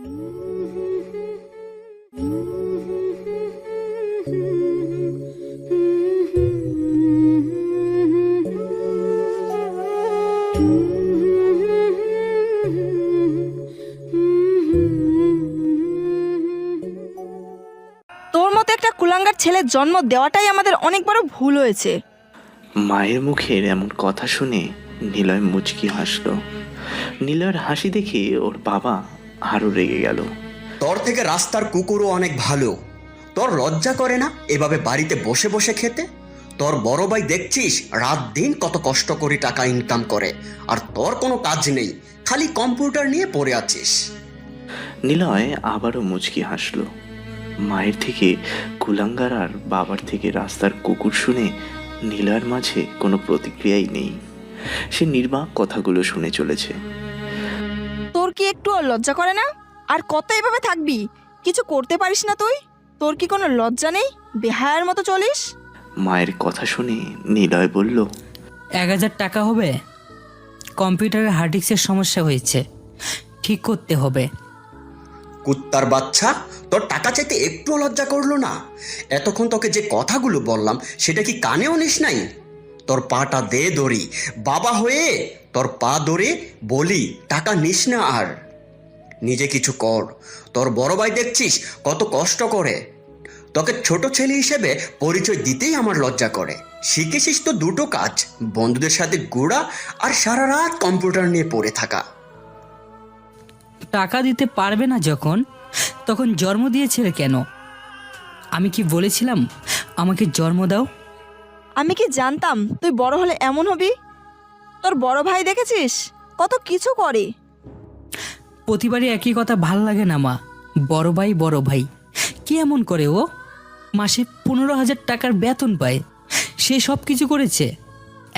তোর মতো একটা কুলাঙ্গার ছেলের জন্ম দেওয়াটাই আমাদের অনেক বড় ভুল হয়েছে। মায়ের মুখের এমন কথা শুনে নিলয় মুচকি হাসল। নিলয়ের হাসি দেখে ওর বাবা আরো রেগে গেল। তোর থেকে রাস্তার কুকুরও অনেক ভালো। তোর লজ্জা করে না এভাবে বাড়িতে বসে বসে খেতে? তোর বড় ভাই দেখছিস রাত দিন কত কষ্ট করে টাকা ইনকাম করে, আর তোর কোনো কাজ নেই, খালি কম্পিউটার নিয়ে পড়ে আছিস। নিলয় আবারও মুচকি হাসল। মায়ের থেকে কুলাঙ্গার আর বাবার থেকে রাস্তার কুকুর শুনে নিলয়ের মাঝে কোনো প্রতিক্রিয়াই নেই। সে নির্বাক কথাগুলো শুনে চলেছে। তোর কি একটু লজ্জা করে না? আর কত এভাবে থাকবি? কিছু করতে পারিস না তুই? তোর কি কোনো লজ্জা নেই? বেহায়ার মতো চলিস। মায়ের কথা শুনে নিলয় বলল, 1000 টাকা হবে? কম্পিউটারের হার্ড ডিস্কের সমস্যা হয়েছে, ঠিক করতে হবে। কুত্তার বাচ্চা, তোর টাকা চাইতে একটু লজ্জা করলো না? এতক্ষণ তোকে যে কথাগুলো বললাম সেটা কি কানেও নিস নাই? তোর পাটা দে ধরি, বাবা হয়ে তোর পা ধরে বলি টাকা নিস না আর। নিজে কিছু কর। তোর বড় ভাই দেখছিস কত কষ্ট করে। তোকে ছোট ছেলে হিসেবে পরিচয় দিতেই আমার লজ্জা করে। শিখেছিস তো দুটো কাজ, বন্ধুদের সাথে ঘোরা আর সারা রাত কম্পিউটার নিয়ে পড়ে থাকা। টাকা দিতে পারবে না যখন, তখন জন্ম দিয়েছিলে কেন? আমি কি বলেছিলাম আমাকে জন্ম দাও? আমি কি জানতাম তুই বড় হলে এমন হবি? তোর বড় ভাই দেখেছিস কত কিছু করে। প্রতিবারই একই কথা ভাল লাগে না মা। বড় ভাই কি এমন করে? ও মাসে 15,000 টাকার বেতন পায়, সে সব কিছু করেছে।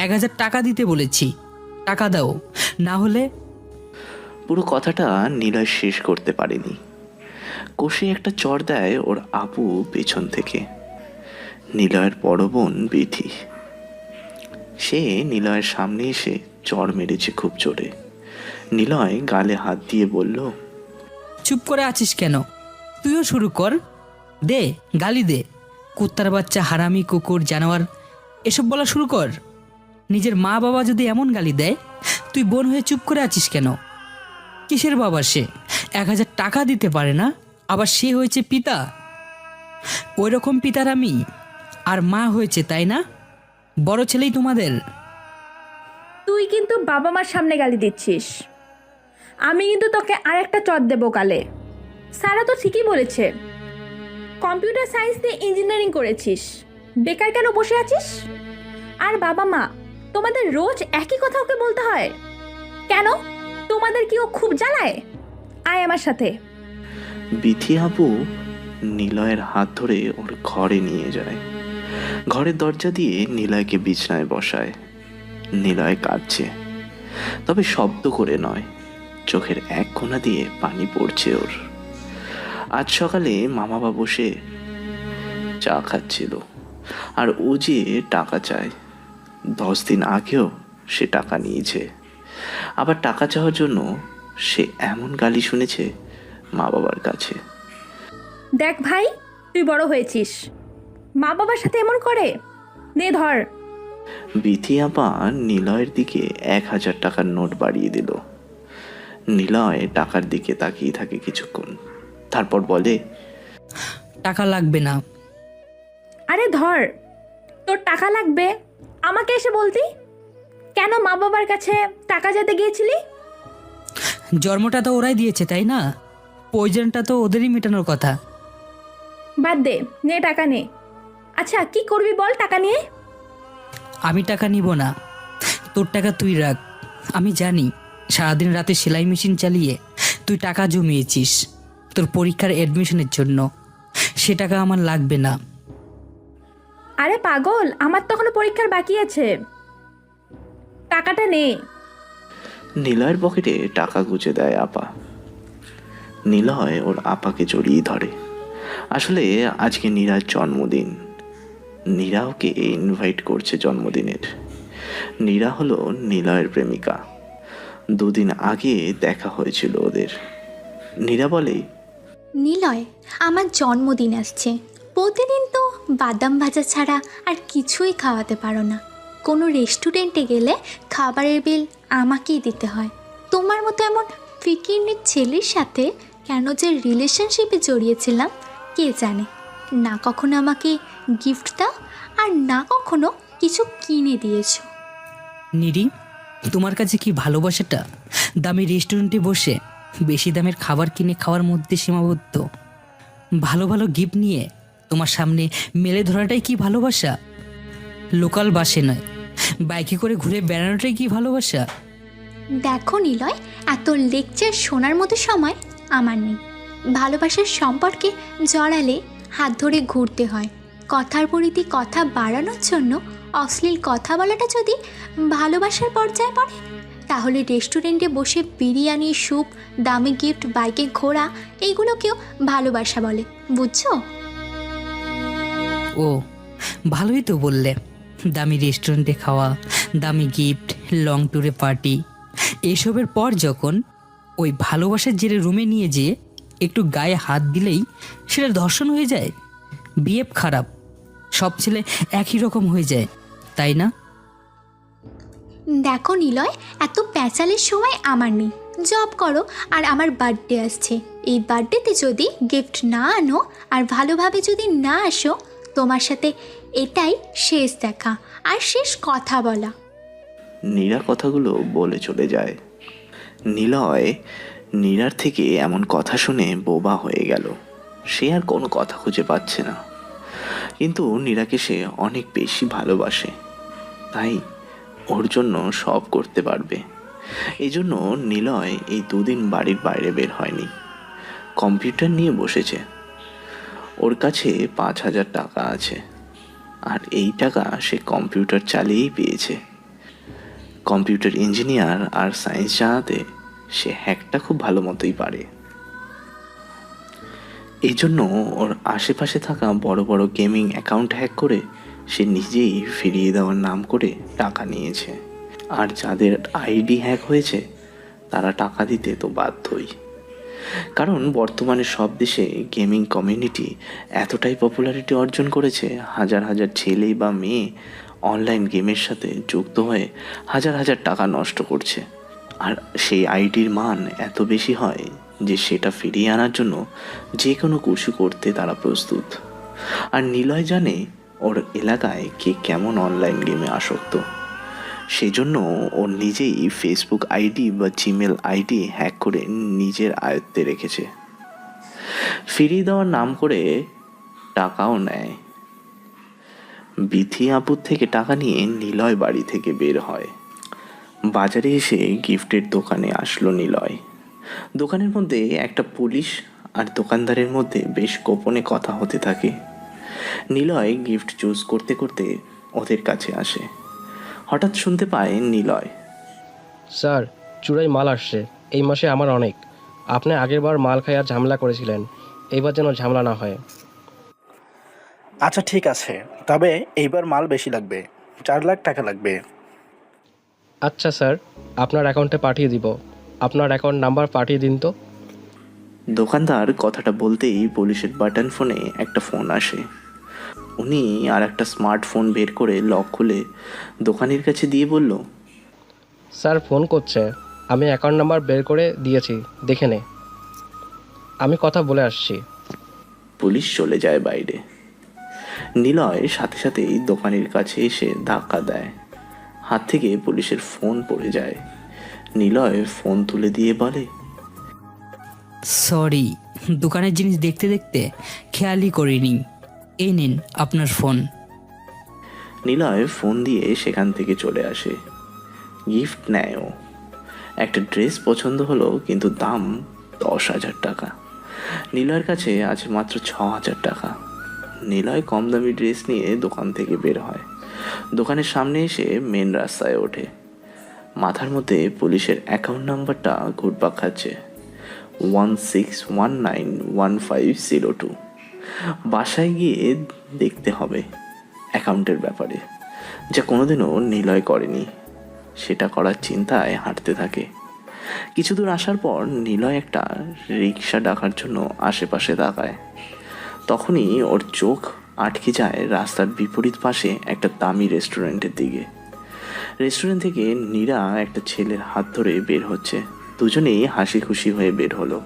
1000 টাকা দিতে বলেছি, টাকা দাও, না হলে। পুরো কথাটা নিলয় শেষ করতে পারেনি। কষে একটা চড় দেয় ওর আপু পেছন থেকে। নিলয়ের বড় বোন বিথি। সে নিলয়ের সামনে এসে চড় মেরেছে খুব জোরে। নিলয় গালে হাত দিয়ে বলল, চুপ করে আছিস কেন? তুইও শুরু কর, দে গালি দে। কুত্তার বাচ্চা, হারামি, কুকুর, জানোয়ার এসব বলা শুরু কর। নিজের মা বাবা যদি এমন গালি দেয়, তুই বোন হয়ে চুপ করে আছিস কেন? কিসের বাবা সে? 1000 টাকা দিতে পারে না, আবার সে হয়েছে পিতা। ওই রকম পিতার আমি, আর মা হয়েছে, তাই না? বড় ছেলেই তোমাদের। তুই কিন্তু বাবা মার সামনে গালি দিচ্ছিস। আমি কিন্তু তোকে আর একটা চট দেবো কালে। সারা তো ঠিকই বলেছে, কম্পিউটার সায়েন্স নিয়ে ইঞ্জিনিয়ারিং করেছিস, বেকার কেন বসে আছিস? আর বাবা মা, তোমাদের রোজ একই কথা ওকে বলতে হয় কেন? তোমাদের কি ও খুব জ্বালায়? আয় আমার সাথে। বিথি আপু নিলয়ের হাত ধরে ওর ঘরে নিয়ে যায়। ঘরের দরজা দিয়ে নিলয়কে বিছানায় বসায়। নিলয় কাঁদছে, তবে শব্দ করে নয়। চোখের এক কোণা দিয়ে পানি পড়ছে ওর। আজ সকালে মামা বসে চা খাচ্ছিল, আর ও যে টাকা চায়। 10 দিন আগেও সে টাকা নিয়েছে। আবার টাকা চাওয়ার জন্য সে এমন গালি শুনেছে মা বাবার কাছে। দেখ ভাই, তুই বড় হয়েছিস, মা বাবার সাথে এমন করে? নে ধর। বিথি আপা নিলয়ের দিকে 1000 টাকার নোট বাড়িয়ে দিল। নিলয় টাকার দিকে তাকিয়ে থাকে কিছুক্ষণ, তারপর বলে, টাকা লাগবে না। আরে ধর, তোর টাকা লাগবে আমাকে এসে বলতি কেন? মা বাবার কাছে টাকা যেতে গিয়েছিলি? জন্মটা তো ওরাই দিয়েছে, তাই না? প্রয়োজনটা তো ওদেরই মেটানোর কথা। বাদ দে, নে টাকা নে। আচ্ছা কি করবি বল টাকা নিয়ে? আমি টাকা নিব না, তোর টাকা তুই রাখ। আমি জানি সারাদিন রাতে সেলাই মেশিন চালিয়ে তুই টাকা জমিয়েছিস তোর পরীক্ষার অ্যাডমিশনের জন্য। সে টাকা আমার লাগবে না। আরে পাগল, আমার তো এখনো পরীক্ষার বাকি আছে, টাকাটা নে। নিলয়ের পকেটে টাকা গুজে দেয় আপা। নিলয় ওর আপাকে জড়িয়ে ধরে। আসলে আজকে নীরার জন্মদিন। নীরা ওকে ইনভাইট করছে জন্মদিনের। নীরা হলো নিলয়ের প্রেমিকা। 2 দিন আগে দেখা হয়েছিল ওদের। নীরা বলে, নিলয়, আমার জন্মদিন আসছে, প্রতিদিন তো বাদাম ভাজা ছাড়া আর কিছুই খাওয়াতে পারো না। কোনো রেস্টুরেন্টে গেলে খাবারের বিল আমাকেই দিতে হয়। তোমার মতো এমন ফিকিরনির ছেলের সাথে কেন যে রিলেশনশিপে জড়িয়েছিলাম কে জানে। না কখনো আমাকে গিফট দাও আর না কখনো কিছু কিনে দিয়েছো। নিরি, তোমার কাছে কি ভালোবাসাটা দামি রেস্টুরেন্টে বসে বেশি দামের খাবার কিনে খাওয়ার মধ্যে সীমাবদ্ধ? ভালো ভালো গিফট নিয়ে তোমার সামনে মেলে ধরাটাই কি ভালোবাসা? লোকাল বাসে নয়, বাইকে করে ঘুরে বেড়ানোটাই কি ভালোবাসা? দেখো নিলয়, এত লেকচার শোনার মতো সময় আমার নেই। ভালোবাসার সম্পর্কে জড়ালে হাত ধরে ঘুরতে হয়। কথার পরিধি কথা বাড়ানোর জন্য অশ্লীল কথা বলাটা যদি ভালোবাসার পর্যায়ে পড়ে, তাহলে রেস্টুরেন্টে বসে বিরিয়ানি, স্যুপ, দামি গিফট, বাইকে ঘোরা, এইগুলোকেও ভালোবাসা বলে, বুঝছো? ও, ভালোই তো বললে। দামি রেস্টুরেন্টে খাওয়া, দামি গিফট, লং ট্যুরে পার্টি, এসবের পর যখন ওই ভালোবাসার জেরে রুমে নিয়ে যেয়ে একটু গায়ে হাত দিলেই সেটা ধর্ষণ হয়ে যায়। বিহেভ খারাপ, সব ছেলে একই রকম হয়ে যায়, তাই না? দেখো নিলয়, এত প্যাচালের সময় আমার নেই। জব করো, আর আমার বার্থডে আসছে। এই বার্থডেতে যদি গিফট না আনো আর ভালোভাবে যদি না আসো, তোমার সাথে এটাই শেষ দেখা আর শেষ কথা বলা। নীরা কথাগুলো বলে চলে যায়। নিলয় নীরার থেকে এমন কথা শুনে বোবা হয়ে গেল। সে আর কোনো কথা খুঁজে পাচ্ছে না, কিন্তু নীরাকে সে অনেক বেশি ভালোবাসে, তাই ওর জন্য সব করতে পারবে। এই জন্য নিলয় এই 2 দিন বাড়ির বাইরে বের হয়নি, কম্পিউটার নিয়ে বসেছে। ওর কাছে 5,000 টাকা আছে, আর এই টাকা সে কম্পিউটার চালিয়েই পেয়েছে। কম্পিউটার ইঞ্জিনিয়ার আর সায়েন্স জানাতে সে হ্যাকটা খুব ভালো মতোই পারে। এই জন্য ওর আশেপাশে থাকা বড় বড় গেমিং অ্যাকাউন্ট হ্যাক করে সে নিজেই ফিরিয়ে দেওয়ার নাম করে টাকা নিয়েছে। আর যাদের আইডি হ্যাক হয়েছে তারা টাকা দিতে তো বাধ্যই, কারণ বর্তমানে সব দেশে গেমিং কমিউনিটি এতটাই পপুলারিটি অর্জন করেছে, হাজার হাজার ছেলে বা মেয়ে অনলাইন গেমের সাথে যুক্ত হয়ে হাজার হাজার টাকা নষ্ট করছে। আর সেই আইডির মান এত বেশি হয় যে সেটা ফিরিয়ে আনার জন্য যে কোনো কিছু করতে তারা প্রস্তুত। আর নিলয় জানে ওর এলাকায় কে কেমন অনলাইন গেমে আসক্ত, সেজন্য ও নিজেই ফেসবুক আইডি বা জিমেল আইডি হ্যাক করে নিজের আয়ত্তে রেখেছে। ফিরিয়ে দেওয়ার নাম করে টাকাও নেয়। বিথি আপুর থেকে টাকা নিয়ে নিলয় বাড়ি থেকে বের হয়। বাজারে এসে গিফটের দোকানে আসলো নিলয়। দোকানের মধ্যে একটা পুলিশ আর দোকানদারের মধ্যে বেশ গোপনে কথা হতে থাকে। নিলয় গিফট চুজ করতে করতে ওদের কাছে আসে। হঠাৎ শুনতে পায় নিলয়, স্যার, চূড়াই মাল আসছে। এই মাসে আমার অনেক। আপনি আগেরবার মাল খাই আর ঝামেলা করেছিলেন, এইবার যেন ঝামেলা না হয়। আচ্ছা ঠিক আছে, তবে এইবার মাল বেশি লাগবে, 4 লাখ টাকা লাগবে। আচ্ছা স্যার, আপনার অ্যাকাউন্টে পাঠিয়ে দিব। আপনার অ্যাকাউন্ট নাম্বার পাঠিয়ে দিন তো। দোকানদার কথাটা বলতেই পুলিশের বাটন ফোনে একটা ফোন আসে। উনি আর একটা স্মার্টফোন বের করে লক খুলে দোকানের কাছে দিয়ে বলল, স্যার ফোন করছে, আমি অ্যাকাউন্ট নাম্বার বের করে দিয়েছি, দেখে নে। আমি কথা বলে আসছি। পুলিশ চলে যায় বাইরে। নিলয় সাথে সাথেই দোকানের কাছে এসে ধাক্কা দেয়। হাত থেকে পুলিশের ফোন পড়ে যায়। নিলয় ফোন তুলে দিয়ে বলে, সরি, দোকানের জিনিস দেখতে দেখতে খেয়ালই করিনি। এই নিন আপনার ফোন। নিলয় ফোন দিয়ে সেখান থেকে চলে আসে। গিফট নেয় ও। একটা ড্রেস পছন্দ হলো, কিন্তু দাম 10,000 টাকা। নিলয়ের কাছে আছে মাত্র 6,000 টাকা। নিলয় কম দামি ড্রেস নিয়ে দোকান থেকে বের হয়। দোকানের সামনে এসে মেন রাস্তায় ওঠে। মাথার মধ্যে পুলিশের অ্যাকাউন্ট নাম্বারটা ঘুরপাক খাচ্ছে, 16191502। বাসায় গিয়ে দেখতে হবে অ্যাকাউন্টের ব্যাপারে, যা কোনোদিনও নিলয় করেনি। সেটা করার চিন্তায় হাঁটতে থাকে। কিছু দূর আসার পর নিলয় একটা রিক্সা ডাকার জন্য আশেপাশে তাকায়। তখনই ওর চোখ আটকে যায় রাস্তার বিপরীত পাশে একটা দামি রেস্টুরেন্টের দিকে। রেস্টুরেন্ট থেকে নীরা একটা ছেলের হাত ধরে বের হচ্ছে। দুজনেই হাসি খুশি হয়ে বের হলো।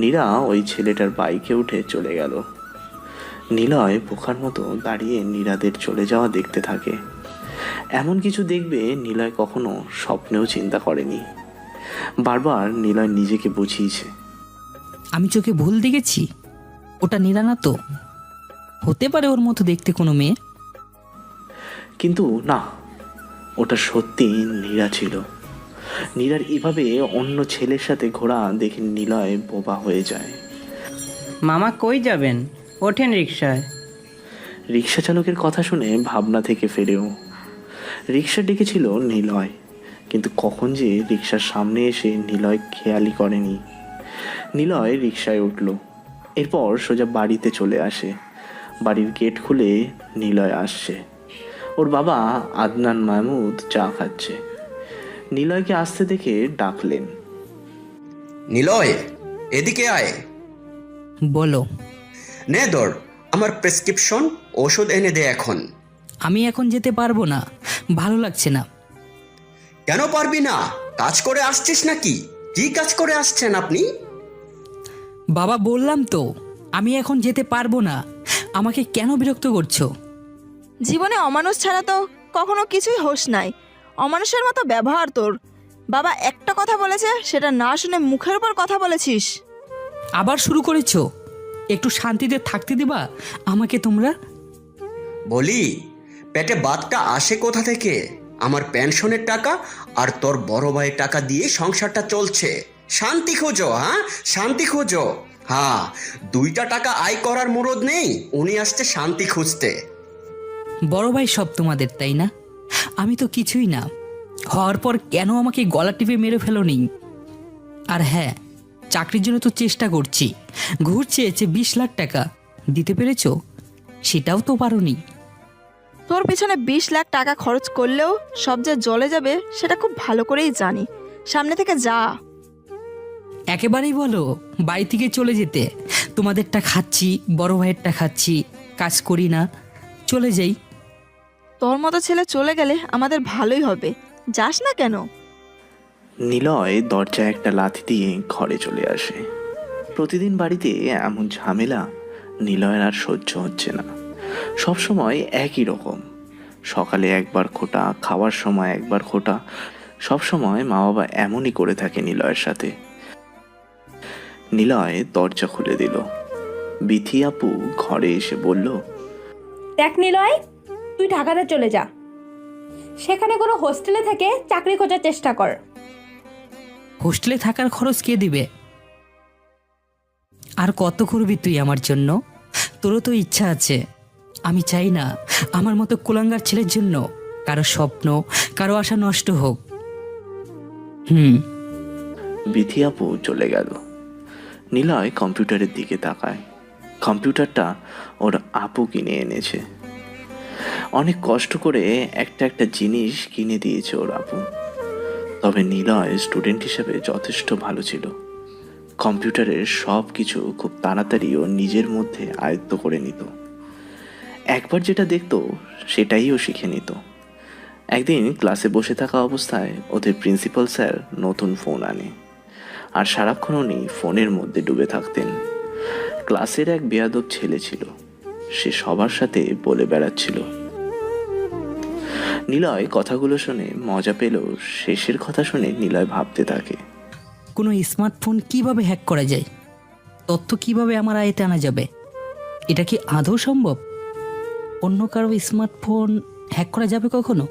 নীরা ওই ছেলেটার বাইকে উঠে চলে গেল। নিলয় বোকার মতো দাঁড়িয়ে নীরাদের চলে যাওয়া দেখতে থাকে। এমন কিছু দেখবে নিলয় কখনো স্বপ্নেও চিন্তা করেনি। বারবার নিলয় নিজেকে বুঝিয়েছে, আমি চোখে ভুল দেখেছি, ওটা নীরা না তো, হতে পারে ওর মতো দেখতে কোনো মেয়ে। কিন্তু না, ওটা সত্যি নীরা ছিল। নীরার এভাবে অন্য ছেলের সাথে ঘোরা দেখে নিলয় বোবা হয়ে যায়। মামা কই যাবেন? ওঠেন রিকশায়। রিক্সা চালকের কথা শুনে ভাবনা থেকে ফেরেও। রিক্সা ডেকেছিল নিলয়, কিন্তু কখন যে রিক্সার সামনে এসে নিলয় খেয়ালই করেনি। নিলয় রিক্সায় উঠল, এরপর সোজা বাড়িতে চলে আসে। বাড়ির গেট খুলে নিলয় আসছে। ওর বাবা আদনান মাহমুদ চা খাচ্ছে। নিলয়কে আসতে দেখে ডাকলেন, নিলয়, এদিকে আয়। বলো। নে ধর, আমার প্রেসক্রিপশন ওষুধ এনে দে এখন। আমি এখন যেতে পারবো না, ভালো লাগছে না। কেন পারবি না? কাজ করে আসছিস নাকি? কি কাজ করে আসছেন আপনি? বাবা বললাম তো, আমি এখন যেতে পারবো না। আমাকে কেন বিরক্ত করছো? জীবনে অমানুষ ছাড়া তো কখনো কিছুই হোস নাই। অমানুষের মতো ব্যবহার তোর। বাবা একটা কথা বলেছে, সেটা না শুনে মুখের উপর কথা বলেছিস। আবার শুরু করেছো? একটু শান্তিতে থাকতে দিবা আমাকে তোমরা? বলি, পেটে বাতটা আসে কোথা থেকে? আমার পেনশনের টাকা আর তোর বড় ভাইয়ের টাকা দিয়ে সংসারটা চলছে। শান্তি খোঁজো, হ্যাঁ শান্তি খোঁজো। হ্যাঁ, 2টা টাকা আয় করার মুরদ নেই, উনি আসছে শান্তি খুঁজতে। বড় ভাই সব তোমাদের, তাই না? আমি তো কিছুই না। হওয়ার পর কেন আমাকে গলা টিপে মেরে ফেলোনি? আর হ্যাঁ, চাকরির জন্য তো চেষ্টা করছি। ঘুষ চেয়েছে 20 লাখ টাকা, দিতে পেরেছো? সেটাও তো পারোনি। তোর পিছনে 20 লাখ টাকা খরচ করলেও সব যে জলে যাবে সেটা খুব ভালো করেই জানি। সামনে থেকে যা। একেবারেই বলো বাড়ি থেকে চলে যেতে। তোমাদেরটা খাচ্ছি, বড় ভাইয়েরটা খাচ্ছি, কাজ করি না, চলে যাই। তোর মতো ছেলে চলে গেলে আমাদের ভালোই হবে। যাস না কেন? নিলয় দরজায় একটা লাথি দিয়ে ঘরে চলে আসে। প্রতিদিন বাড়িতে এমন ঝামেলা নিলয়ের আর সহ্য হচ্ছে না। সবসময় একই রকম। সকালে একবার খোটা, খাওয়ার সময় একবার খোটা। সবসময় মা বাবা এমনই করে থাকে নিলয়ের সাথে। নিলয় দরজা খুলে দিল। বিথি আপু ঘরে এসে বলল, দেখ নিলয়, তুই ঢাকাতে চলে যা। সেখানে কোনো হোস্টেলে থেকে চাকরি খোঁজার চেষ্টা কর। হোস্টেলে থাকার খরচ কে দিবে? আর কত করবি তুই আমার জন্য? তোরও তো ইচ্ছা আছে। আমি চাই না আমার মতো কুলাঙ্গার ছেলের জন্য কারো স্বপ্ন, কারো আশা নষ্ট হোক। বিথি আপু চলে গেল। নিলয় কম্পিউটারের দিকে তাকায়। কম্পিউটারটা ওর আপু কিনে এনেছে। অনেক কষ্ট করে একটা একটা জিনিস কিনে দিয়েছে ওর আপু। তবে নিলয় স্টুডেন্ট হিসেবে যথেষ্ট ভালো ছিল। কম্পিউটারের সব কিছু খুব তাড়াতাড়ি ও নিজের মধ্যে আয়ত্ত করে নিত। একবার যেটা দেখতো সেটাই ও শিখে নিত। একদিন ক্লাসে বসে থাকা অবস্থায় ওদের প্রিন্সিপাল স্যার নতুন ফোন আনে, আর সারাক্ষণ উনি ফোনের মধ্যে ডুবে থাকতেন। ক্লাসের এক বেয়াদব ছেলে ছিল, সে সবার সাথে বলে বেড়াচ্ছিল। নিলয় কথাগুলো শুনে মজা পেল। শেষের কথা শুনে নিলয় ভাবতে থাকে, কোনো স্মার্টফোন কিভাবে হ্যাক করা যায়? তথ্য কিভাবে আমার আয়ত্তে আনা যাবে? এটা কি আদৌ সম্ভব? অন্য কারো স্মার্টফোন হ্যাক করা যাবে কখনো?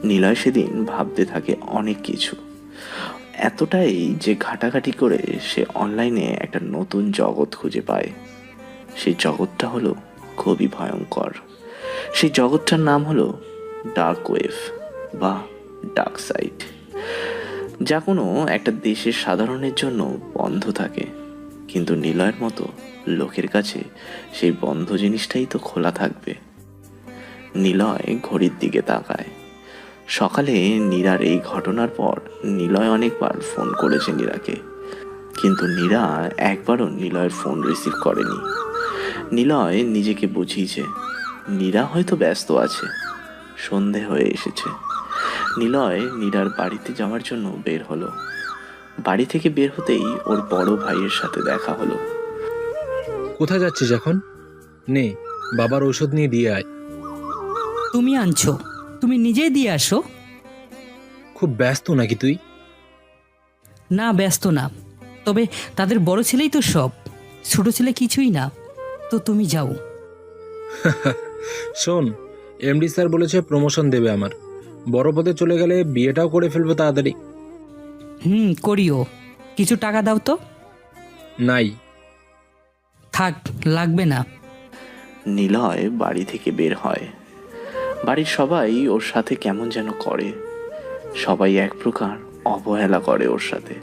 নিলয় সেদিন ভাবতে থাকে অনেক কিছু। এতটাই যে ঘাটাঘাটি করে সে অনলাইনে একটা নতুন জগৎ খুঁজে পায়। সেই জগৎটা হলো খুবই ভয়ঙ্কর। সেই জগৎটার নাম হলো ডার্ক ওয়েভ বা ডার্ক সাইট, যা কোনো একটা দেশের সাধারণের জন্য বন্ধ থাকে। কিন্তু নিলয়ের মতো লোকের কাছে সেই বন্ধ জিনিসটাই তো খোলা থাকবে। নিলয় ঘড়ির দিকে তাকায়। সকালে নীরার এই ঘটনার পর নিলয় অনেকবার ফোন করেছে নীরাকে, কিন্তু নীরা একবারও নিলয়ের ফোন রিসিভ করেনি। নিলয় নিজেকে বুঝিয়েছে নীরা হয়তো ব্যস্ত আছে, সন্ধে হয়ে এসেছে। নিলয় নীরার বাড়িতে যাওয়ার জন্য বের হলো। বাড়ি থেকে বের হতেই ওর বড় ভাইয়ের সাথে দেখা হলো। কোথায় যাচ্ছিস এখন? নে, বাবার ঔষধ নিয়ে দিয়ে আয়। তুমি আনছো, তুমি নিজেই দিয়ে আসো। খুব ব্যস্ত নাকি তুই? না, ব্যস্ত না, তবে তাদের বড় ছেলেই তো সব, ছোট ছেলে কিছুই না। তো তুমি যাও। শোন, এমডি স্যার বলেছে প্রমোশন দেবে আমার। বড় পদে চলে গেলে বিয়েটাও করে ফেলবো তাড়াতাড়ি। করিও। কিছু টাকা দাও তো। নাই। থাক, লাগবে না। নিলয় বাড়ি থেকে বের হয়। বাড়ির সবাই ওর সাথে কেমন যেন করে, সবাই এক প্রকার অবহেলা করে ওর সাথে।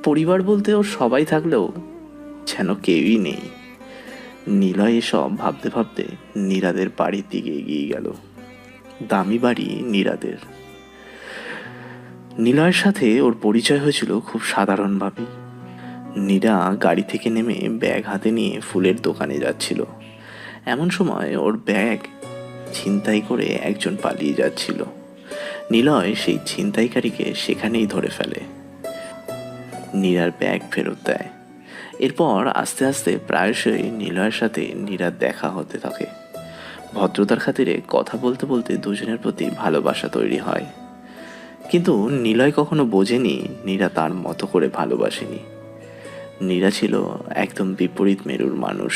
পরিবার বলতে ওর সবাই থাকলেও যেন কেউই নেই। নিলয় এসব ভাবতে ভাবতে নীরাদের বাড়ির দিকে এগিয়ে গেল। দামি বাড়ি নীরাদের। নিলয়ের সাথে ওর পরিচয় হয়েছিল খুব সাধারণভাবেই। নীরা গাড়ি থেকে নেমে ব্যাগ হাতে নিয়ে ফুলের দোকানে যাচ্ছিল। এমন সময় ওর ব্যাগ ছিনতাই করে একজন পালিয়ে যাচ্ছিল। নিলয় সেই ছিনতাইকারীকে সেখানেই ধরে ফেলে, নীরার ব্যাগ ফেরত দেয়। এরপর আস্তে আস্তে প্রায়শই নিলয়ের সাথে নীরার দেখা হতে থাকে। ভদ্রতার খাতিরে কথা বলতে বলতে দুজনের প্রতি ভালোবাসা তৈরি হয়। কিন্তু নিলয় কখনো বোঝেনি নীরা তার মতো করে ভালোবাসেনি। নীরা ছিল একদম বিপরীত মেরুর মানুষ।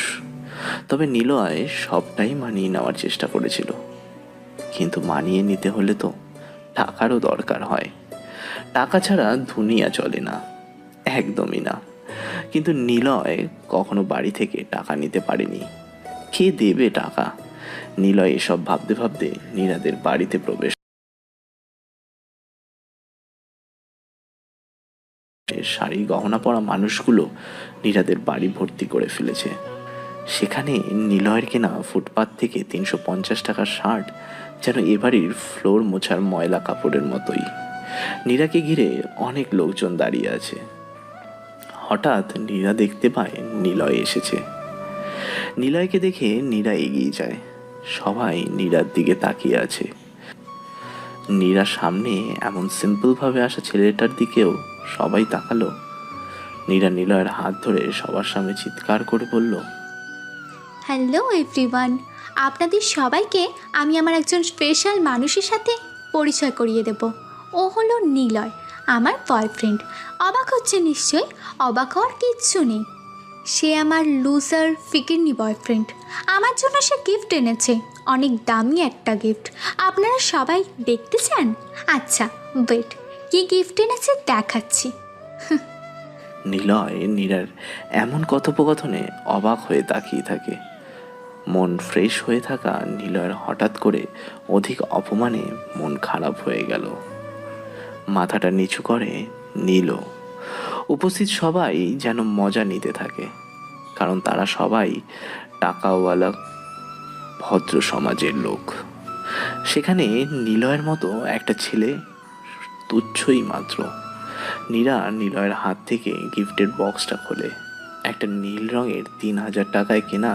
তবে নিলয় সবটাই মানিয়ে নেওয়ার চেষ্টা করেছিল, কিন্তু মানিয়ে নিতে হলে তো টাকারও দরকার হয়। টাকা ছাড়া দুনিয়া চলে না, একদমই না। কিন্তু নিলয় কখনো বাড়ি থেকে টাকা নিতে পারেনি। কে দেবে টাকা? নিলয় এসব ভাবতে ভাবতে নীরাদের বাড়িতে প্রবেশ। শাড়ি গহনা পরা মানুষগুলো নীরাদের বাড়ি ভর্তি করে ফেলেছে। সেখানে নিলয়ের কেনা ফুটপাত থেকে 350 টাকার শার্ট যেন এ বাড়ির ফ্লোর মোছার ময়লা কাপড়ের মতোই। নীরাকে ঘিরে অনেক লোকজন দাঁড়িয়ে আছে। হঠাৎ নীরা দেখতে পায় নিলয় এসেছে। নিলয়কে দেখে নীরা এগিয়ে যায়। সবাই নীরার দিকে তাকিয়ে আছে। নীরার সামনে এমন সিম্পল ভাবে আসা ছেলেটার দিকেও সবাই তাকালো। নীরা নিলয়ের হাত ধরে সবার সামনে চিৎকার করে বলল, হ্যালো এভরিওয়ান, আপনাদের সবাইকে আমি আমার একজন স্পেশাল মানুষের সাথে পরিচয় করিয়ে দেব। ও হলো নিলয়, আমার বয়ফ্রেন্ড। অবাক হচ্ছে নিশ্চয়ই? অবাক হওয়ার কিচ্ছু নেই। সে আমার লুজার ফিকিরনি বয়ফ্রেন্ড। আমার জন্য সে গিফট এনেছে, অনেক দামি একটা গিফট। আপনারা সবাই দেখতে চান? আচ্ছা ওয়েট, কী গিফট এনেছে দেখাচ্ছি। নিলয় নীরার এমন কথোপকথনে অবাক হয়ে তাকিয়ে থাকে। মন ফ্রেশ হয়ে থাকা নিলয়ের হঠাৎ করে অধিক অপমানে মন খারাপ হয়ে গেল। মাথাটা নিচু করে নিল। উপস্থিত সবাই যেন মজা নিতে থাকে, কারণ তারা সবাই টাকাওয়ালা ভদ্র সমাজের লোক। সেখানে নিলয়ের মতো একটা ছেলে তুচ্ছই মাত্র। নীরা নিলয়ের হাত থেকে গিফটের বক্সটা খোলে। একটা নীল রঙের 3000 টাকায় কেনা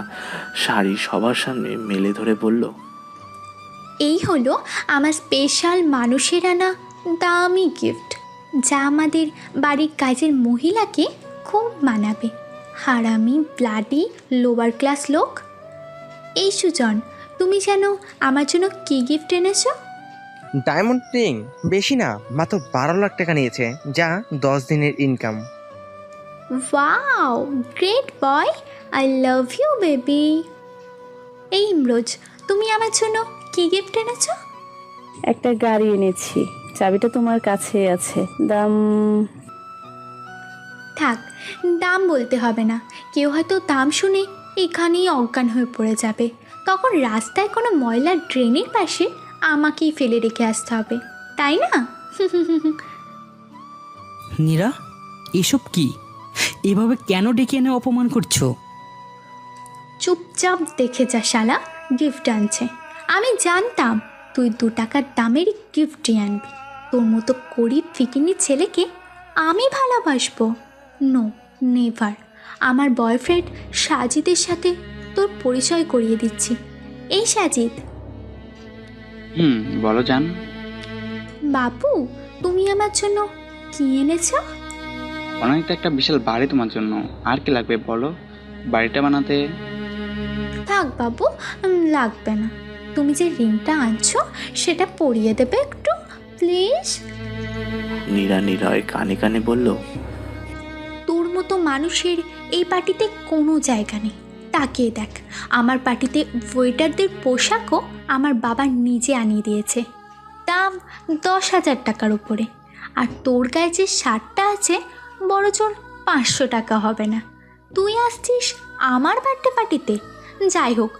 শাড়ি সবার সামনে মেলে ধরে বলল, এই হলো আমার স্পেশাল মানুষের আনা দামি গিফট, যা আমাদের বাড়ির কাজের মহিলাকে খুব মানাবে। হারামি ব্লাডি লোয়ার ক্লাস লোক। এই সুজন, তুমি জানো আমার জন্য কী গিফট এনেছো? Diamond ring. বেশি না, মাত্র 12 লাখ টাকা নিয়েছে, যা 10 দিনের income. Wow, great boy, I love you baby. এই ইমরোজ, তুমি আমার জন্য কী গিফট এনেছো? একটা গাড়ি এনেছি, চাবিটা তোমার কাছে আছে। দাম? থাক, দাম বলতে হবে না। কেউ হয়তো দাম শুনে এখানেই অজ্ঞান হয়ে পড়ে যাবে। তখন রাস্তায় কোনো ময়লার ড্রেনের পাশে আমাকেই ফেলে রেখে আসতে হবে, তাই না? নীরা, এসব কি? এভাবে কেন ডেকে এনে অপমান করছো? চুপচাপ দেখে যা শালা, গিফট আনছে। আমি জানতাম তুই 2 টাকার দামেরই গিফট আনবি। তোর মতো গরিব ফিকিনি ছেলেকে আমি ভালোবাসবো? No, never. আমার বয়ফ্রেন্ড সাজিদের সাথে তোর পরিচয় করিয়ে দিচ্ছি। এই সাজিদ। বলো জান। বাবু, তুমি আমার জন্য কি এনেছ? অনেক তো একটা বিশাল বাড়ি তোমার জন্য, আর কি লাগবে বলো বাড়িটা বানাতে? থাক বাবু, লাগবে না। তুমি যে রিংটা আনছো সেটা পরিয়ে দেবে একটু, প্লিজ। নীরা নিলয়ের কানে কানে বলল, তোর মতো মানুষের এই পার্টিতে কোনো জায়গা নেই। তাকিয়ে দেখ, আমার পার্টিতে ওয়েটারদের পোশাকও আমার বাবা নিজে আনিয়ে দিয়েছে, দাম 10,000 টাকার উপরে। আর তোর গায়ে যে শার্টটা আছে বড় জোর 500 টাকা হবে না। তুই আসছিস আমার বার্থডে পার্টিতে? যাই হোক,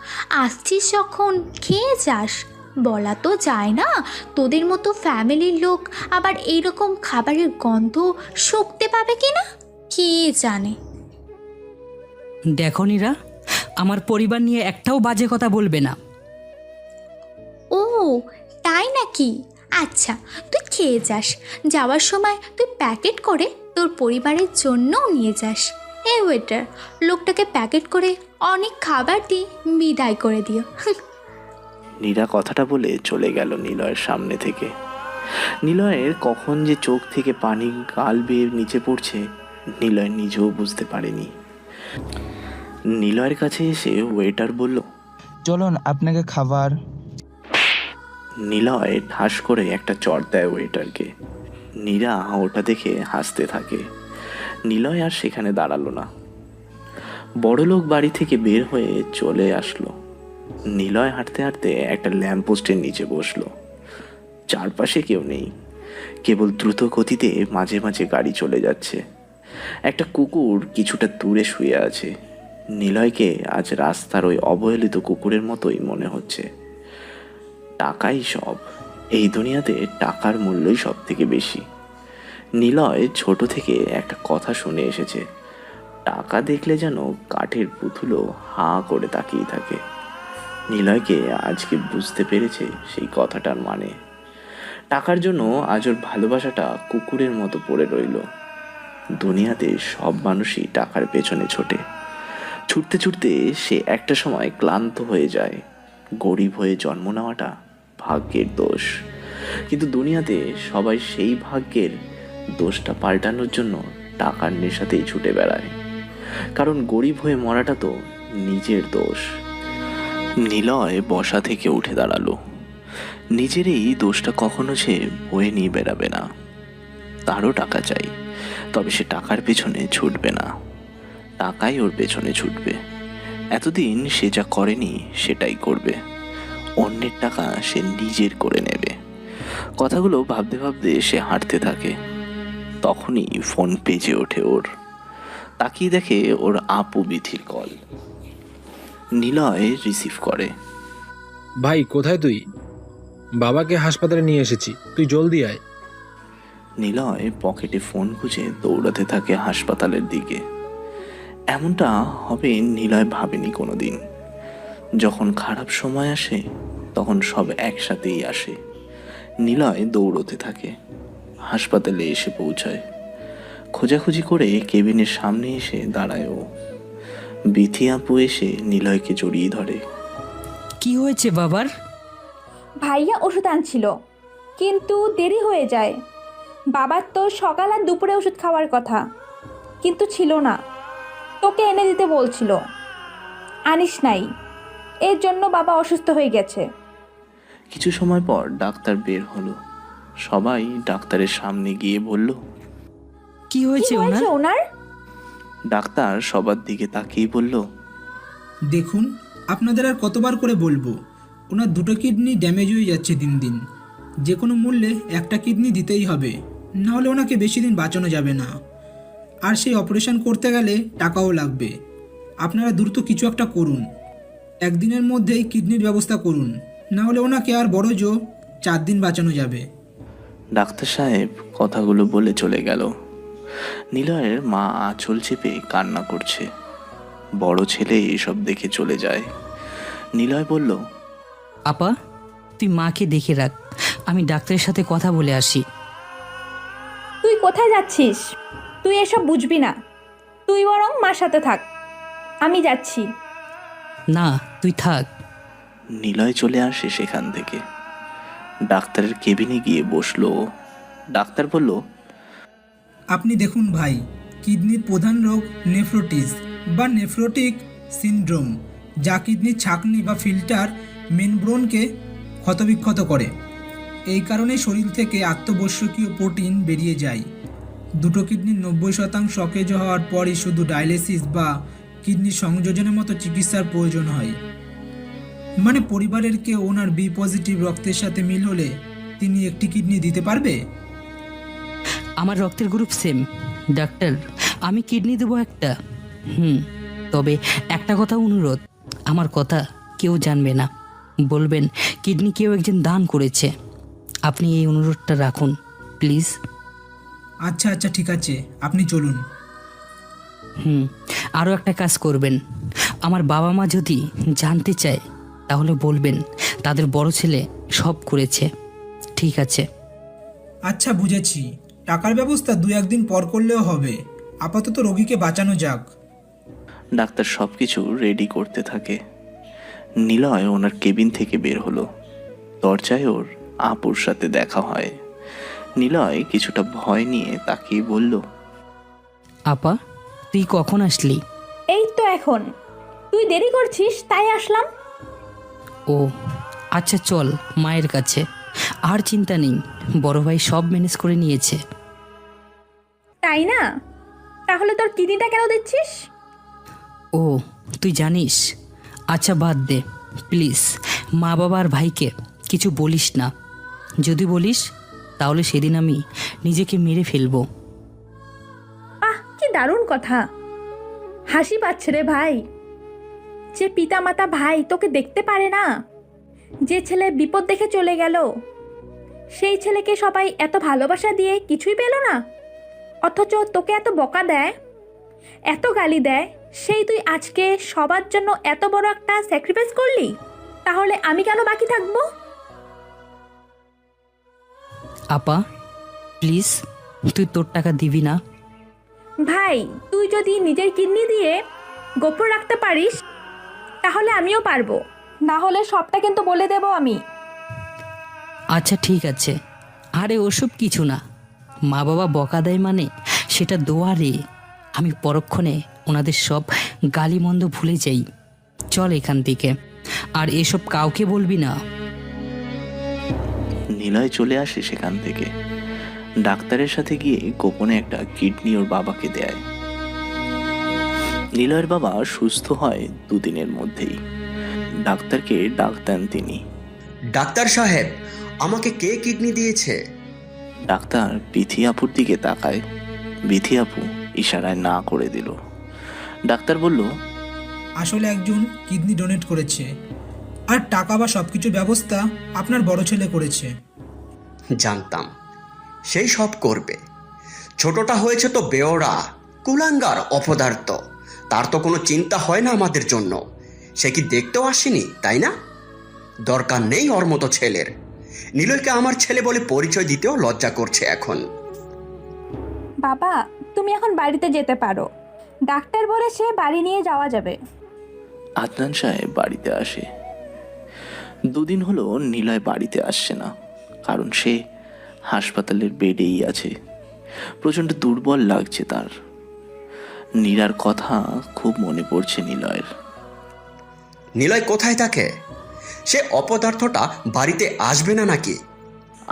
আসছিস যখন খেয়ে যাস। বলা তো যায় না তোদের মতো ফ্যামিলির লোক আবার এইরকম খাবারের গন্ধ শুকতে পাবে কি না, কে জানে। দেখো নীরা, আমার পরিবার নিয়ে একটাও বাজে কথা বলবে না। ও তাই নাকি? আচ্ছা, তুই খেয়ে যাস। যাওয়ার সময় তুই প্যাকেট করে তোর পরিবারের জন্যও নিয়ে যাস। এই ওয়েটার, লোকটাকে প্যাকেট করে অনেক খাবার দিয়ে বিদায় করে দিও। নীরা কথাটা বলে চলে গেল নিলয়ের সামনে থেকে। নিলয়ের কখন যে চোখ থেকে পানি গাল বেয়ে নিচে পড়ছে নিলয় নিজেও বুঝতে পারেনি। নিলয়ের কাছে এসে ওয়েটার বলল, চলুন আপনাকে খাবার। নিলয় ঠাস করে একটা চড় দেয় ওয়েটারকে। নীরা ওটা দেখে হাসতে থাকে। নিলয় আর সেখানে দাঁড়ালো না, বড়লোক বাড়ি থেকে বের হয়ে চলে আসলো। নিলয় হাঁটতে হাঁটতে একটা ল্যাম্পপোস্টের নিচে বসলো। চারপাশে কেউ নেই, কেবল দ্রুত গতিতে মাঝে মাঝে গাড়ি চলে যাচ্ছে। একটা কুকুর কিছুটা দূরে শুয়ে আছে। নিলয়কে আজ রাস্তার ওই অবহেলিত কুকুরের মতোই মনে হচ্ছে। টাকাই সব, এই দুনিয়াতে টাকার মূল্যই সব থেকে বেশি। নিলয় ছোট থেকে একটা কথা শুনে এসেছে, টাকা দেখলে যেন কাঠের পুতুলও হাঁ করে তাকিয়ে থাকে। নিলয়কে আজকে বুঝতে পেরেছে সেই কথাটার মানে। টাকার জন্য আজ ওর ভালোবাসাটা কুকুরের মতো পড়ে রইল। দুনিয়াতে সব মানুষই টাকার পেছনে ছোটে। ছুটতে ছুটতে সে একটা সময় ক্লান্ত হয়ে যায়। গরিব হয়ে জন্ম নেওয়াটা ভাগ্যের দোষ, কিন্তু দুনিয়াতে সবাই সেই ভাগ্যের দোষটা পাল্টানোর জন্য টাকার নেশাতেই ছুটে বেড়ায়। কারণ গরিব হয়ে মরাটা তো নিজের দোষ। নিলয় বসা থেকে উঠে দাঁড়ালো। নিজের এই দোষটা কখনো সে বয়ে নিয়ে বেড়াবে না। তারও টাকা চাই, তবে সে টাকার পেছনে ছুটবে না, টাকাই ওর পেছনে ছুটবে। এতদিন সে যা করেনি সেটাই করবে। অন্যের টাকা সে নিজের করে নেবে। কথাগুলো ভাবতে ভাবতে সে হাঁটতে থাকে। তখনই ফোন বেজে ওঠে ওর। তাকিয়ে দেখে ওর আপু বিথির কল। নিলয় রিসিভ করে। ভাই কোথায় তুই? বাবাকে হাসপাতালে নিয়ে এসেছি, তুই জলদি আয়। নিলয় পকেটে ফোন খুঁজে দৌড়াতে থাকে হাসপাতালের দিকে। এমনটা হবে নিলয় ভাবেনি কোনোদিন। যখন খারাপ সময় আসে তখন সব একসাথেই আসে। নিলয় দৌড়তে থাকে। হাসপাতালে এসে পৌঁছায়। খোঁজাখুঁজি করে কেবিনের সামনে এসে দাঁড়ায় ও। বিথি আপু এসে নিলয়কে জড়িয়ে ধরে। কি হয়েছে বাবার? ভাইয়া ওষুধ আনছিল, কিন্তু দেরি হয়ে যায়। বাবার তো সকাল আর দুপুরে ওষুধ খাওয়ার কথা, কিন্তু ছিল না। তোকে এনে দিতে বলছিল, আনিস নাই, এর জন্য বাবা অসুস্থ হয়ে গেছে। কিছু সময় পর ডাক্তার বের হলো। সবাই ডাক্তারের সামনে গিয়ে বলল, কি হয়েছে ওনার? ডাক্তার সবার দিকে তাকিয়ে বলল, দেখুন, আপনাদের আর কতবার করে বলবো, ওনার 2টো কিডনি ড্যামেজ হয়ে যাচ্ছে দিন দিন। যে কোনো মূল্যে একটা কিডনি দিতেই হবে, নাহলে ওনাকে বেশি দিন বাঁচানো যাবে না। আর সেই অপারেশন করতে গেলে টাকাও লাগবে। আপনারা দ্রুত কিছু একটা করুন, একদিনের মধ্যেই কিডনির ব্যবস্থা করুন, নাহলে ওনাকে আর বড় জো 4 দিন বাঁচানো যাবে। ডাক্তার সাহেব কথাগুলো বলে চলে গেল। নিলয়ের মা আঁচল চেপে কান্না করছে। বড় ছেলে এসব দেখে চলে যায়। নিলয় বলল, আপা, তুই মাকে দেখে রাখ, আমি ডাক্তারের সাথে কথা বলে আসি। তুই কোথায় যাচ্ছিস? তুই এসব বুঝবি না, তুই বরং মার সাথে থাক, আমি যাচ্ছি। না, তুই থাক। নিলয় চলে আসে সেখান থেকে। ডাক্তারের কেবিনে গিয়ে বসলো। ডাক্তার বলল, আপনি দেখুন ভাই, কিডনির প্রধান রোগ নেফ্রোটিস বা নেফ্রোটিক সিনড্রোম, যা কিডনির ছাঁকনি বা ফিল্টার মেমব্রেনকে ক্ষতবিক্ষত করে। এই কারণে শরীর থেকে আত্মবশ্যকীয় প্রোটিন বেরিয়ে যায়। দুটো কিডনির 90% সকেজ হওয়ার পরই শুধু ডায়ালিসিস বা কিডনি সংযোজনের মতো চিকিৎসার প্রয়োজন হয়। মানে পরিবারের কেউ ওনার বি পজিটিভ রক্তের সাথে মিল হলে তিনি একটি কিডনি দিতে পারবে? আমার রক্তের গ্রুপ সেম ডাক্তার, আমি কিডনি দেবো একটা। তবে একটা কথা অনুরোধ, আমার কথা কেউ জানবে না, বলবেন কিডনি কেউ একজন দান করেছে। আপনি এই অনুরোধটা রাখুন প্লিজ। আচ্ছা আচ্ছা ঠিক আছে, আপনি চলুন। আরও একটা কাজ করবেন, আমার বাবা মা যদি জানতে চায় তাহলে বলবেন তাদের বড় ছেলে সব করেছে। ঠিক আছে? আচ্ছা বুঝেছি, টাকার ব্যবস্থা 2-1 দিন পর করলেও হবে। আপাতত রোগীকে বাঁচানো যাক। ডাক্তার সব কিছু রেডি করতে থাকে। নিলয় ওনার কেবিন থেকে বের হলো। দরজায় ওর আপুর সাথে দেখা হয়। নিলয় কিছুটা ভয় নিয়ে তাকিয়ে বলল, আপা, তুই কখন আসলি? এই তো এখন। তুই দেরি করছিস তাই আসলাম। ও আচ্ছা, চল মায়ের কাছে। আর চিন্তা নেই, বড় ভাই সব ম্যানেজ করে নিয়েছে। তাই না? তাহলে তোর কিডনিটা কেন দিচ্ছিস? ও তুই জানিস? আচ্ছা বাদ দে প্লিজ, মা বাবা আর ভাইকে কিছু বলিস না। যদি বলিস তাহলে সেদিন আমি নিজেকে মেরে ফেলবো। আহ, কি দারুণ কথা। হাসি পাচ্ছে রে ভাই। যে পিতা মাতা ভাই তোকে দেখতে পারে না, যে ছেলে বিপদ দেখে চলে গেল, সেই ছেলেকে সবাই এত ভালোবাসা দিয়ে কিছুই পেল না, অথচ তোকে এত বকা দেয়, এত গালি দেয়, সেই তুই আজকে সবার জন্য এত বড় একটা স্যাক্রিফাইস করলি। তাহলে আমি কেন বাকি থাকবো? আপা প্লিজ, তুই তোর টাকা দিবি না? ভাই, তুই যদি নিজের কিডনি দিয়ে গোপন রাখতে পারিস তাহলে আমিও পারবো, না হলে সবটা কিন্তু বলে দেব আমি। আচ্ছা ঠিক আছে। আরে ওসব কিছু না, মা বাবা বকা দেয় মানে সেটা দোয়ারে। আমি পরক্ষণে ওনাদের সব গালিমন্দ ভুলে যাই। চল এখান থেকে, আর এসব কাউকে বলবি না। নিলয় চলে আসে সেখান থেকে। ডাক্তারের সাথে গিয়ে গোপনে একটা কিডনি ওর বাবাকে দেয়। নিলয়ের বাবা সুস্থ হয় 2 দিনের মধ্যেই। ডাক্তারকে ডাক দেন তিনি। ডাক্তার সাহেব, আমাকে কে কিডনি দিয়েছে? ডাক্তার বিথি আপুর দিকে তাকায়। বিথি আপু ইশারায় না করে দিল। ডাক্তার বলল, আসলে একজন কিডনি ডোনেট করেছে, আর টাকা বা সব কিছুর ব্যবস্থা আপনার বড় ছেলে করেছে। জানতাম সেই সব করবে। ছোটটা হয়েছে তো বেওড়া, কুলাঙ্গার, অপদার্থ। তার তো কোনো চিন্তা হয় না আমাদের জন্য। সে কি দেখতেও আসেনি, তাই না? দরকার নেই ওর মতো ছেলের। নিলয়কে আমার ছেলে বলে পরিচয় দিতেও লজ্জা করছে এখন। বাবা, তুমি এখন বাড়িতে যেতে পারো। ডাক্তার বলেছে বাড়ি নিয়ে যাওয়া যাবে। আদনান সাহেব বাড়িতে আসে। 2 দিন হলো নিলয় বাড়িতে আসছে না, কারণ সে হাসপাতালের বেডেই আছে। প্রচণ্ড দুর্বল লাগছে তার। নীরার কথা খুব মনে পড়ছে নিলয়ের। নিলয় কোথায় থাকে? সে অপদার্থটা বাড়িতে আসবে না নাকি?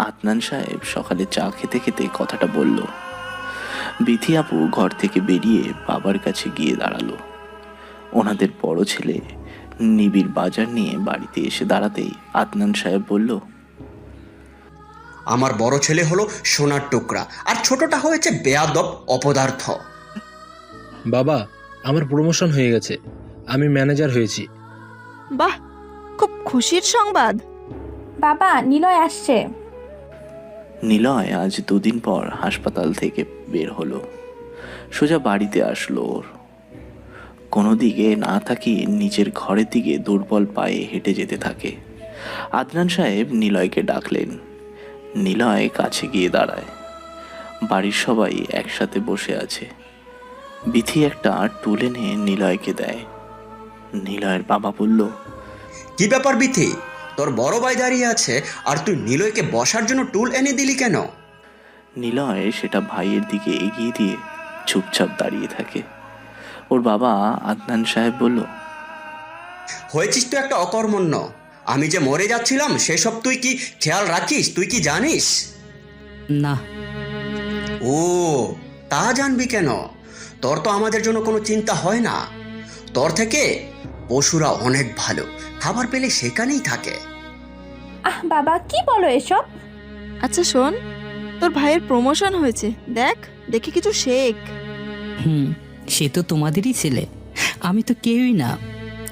আদনান সাহেব সকালে চা খেতে খেতে কথাটা বলল। বিথি আপু ঘর থেকে বেরিয়ে বাবার কাছে গিয়ে দাঁড়ালো। ওনাদের বড় ছেলে নিবিড় বাজার নিয়ে বাড়িতে এসে দাঁড়াতেই আদনান সাহেব বলল, আমার বড় ছেলে হলো সোনার টুকরা, আর ছোটটা হয়েছে বেয়াদব, অপদার্থ। বাবা, আমার প্রমোশন হয়ে গেছে, আমি ম্যানেজার হয়েছি। বাহ, খুব খুশির সংবাদ। বাবা, নিলয় আসছে। নিলয় আজ 2 দিন পর হাসপাতাল থেকে বের হলো। সোজা বাড়িতে আসলো। ওর কোনো দিকে না তাকিয়ে নিজের ঘরের দিকে দুর্বল পায়ে হেঁটে যেতে থাকে। আদনান সাহেব নিলয়কে ডাকলেন। নিলয় কাছে গিয়ে দাঁড়ায়। বাড়ির সবাই একসাথে বসে আছে। বিথি একটা টুল এনে নিলয়কে দেয়। নিলয়ের বাবা বলল, কি ব্যাপার বিথি, তোর বড় ভাই দাঁড়িয়ে আছে আর তুই নিলয়কে বসার জন্য টুল এনে দিলি কেন? নিলয় সেটা ভাইয়ের দিকে এগিয়ে দিয়ে চুপচাপ দাঁড়িয়ে থাকে। ওর বাবা আদনান সাহেব বলল, হয়েছিস তো একটা অকর্মণ্য। আমি যে মরে যাচ্ছিলাম সেসব তুই কি খেয়াল রাখিস? তুই কি জানিস? না। ও, তা জানবি কেন? তোর তো আমাদের জন্য কোনো চিন্তা হয় না। তোর থেকে পশুরা অনেক ভালো, খাবার পেলে সেখানেই থাকে। আহ বাবা, কি বলো এসব? আচ্ছা শোন, তোর ভাইয়ের প্রমোশন হয়েছে, দেখ, দেখে কিছু শেখ। সে তো তোমাদেরই ছেলে, আমি তো কেউই না।